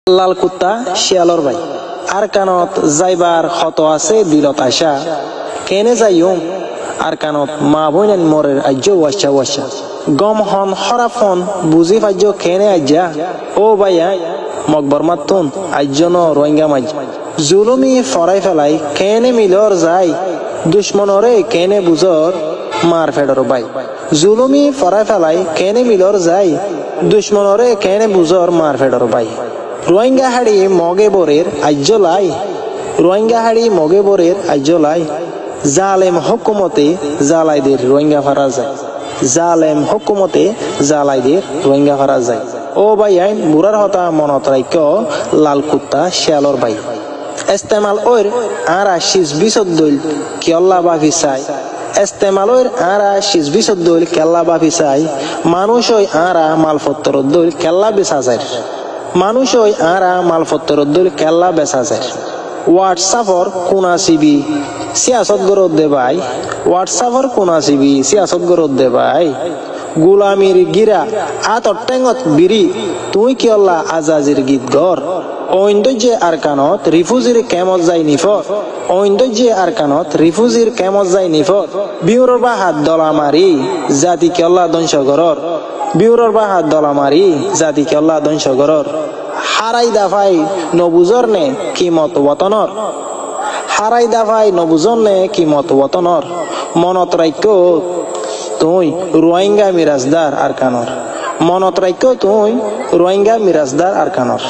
লাল কুত্তা শিয়ালর ভাই আর কানত যাইবার ক্ষত আছে দিলত আশা কেনে যাইম আর কানত মা বইনেন মরের আজ্য ওয়াশা ওয়াশা গম হন হরাফ হন বুঝি ফাজ্য কেনে আজ্জা ও ভাইয়া মকবর মাতুন আজ্য ন রোহিঙ্গা মাজ জুলুমি ফরাই ফেলাই কেনে মিলর যাই দুশ্মনরে কেনে বুঝর মার ফেডর ভাই জুলুমি ফরাই ফেলাই কেনে মিলর যাই দুশ্মনরে কেনে বুঝর মার ফেডর ভাই রোহিঙ্গা হাড়ি মগে বরের আজ্জলাই রোহিঙ্গা হাড়ি মগে বরের আজ্জলাই জালেম হুকুমতে জালাইদের রোহিঙ্গা ফারা যায় জালেম হুকুমতে জালাইদের রোহিঙ্গা ফারা যায় ও ভাই আইন বুড়ার হতা মনত রাইক লাল কুত্তা শিয়ালর ভাই ইস্তেমাল ওর আরা শিজ বিসদ্দুল কিয়ল্লা বাফি চাই ইস্তেমাল ওর আরা শিজ বিসদ্দুল কেল্লা বাফি চাই মানুষ ওই আরা মালপত্তর দুল কেল্লা বেচা যায় মানুষ ওই আরা মালপত্তর দুল কেল্লা বেচা যায় হোয়াটসঅ্যাপর কোনা সিবি সিয়াসত গরত দে ভাই হোয়াটসঅ্যাপর কোনা সিবি সিয়াসত গরত দে ভাই গুলামির গিরা আতর টেঙত বিরি তুই কিয়ল্লা আজাজির গীত গর ঐন্দর্যে আর কানত রিফুজির কেমত যাই নিফত ঐন্দর্যে আর কানত রিফুজির কেমত যাই নিফত বিউরর বা হাত দলা মারি জাতি কিয়ল্লা ধ্বংস গরর বিউরর বা হাত দলা মারি জাতি কিয়ল্লা ধ্বংস গরর হারাই দাফাই নবুজর নে কিমত ওয়াতনর হারাই দাফাই নবুজর নে কিমত ওয়াতনর মনত রাইক তুই রোহিঙ্গা মিরাজদার আর কানর মনত রাইক তুই রোহিঙ্গা মিরাজদার আর কানর।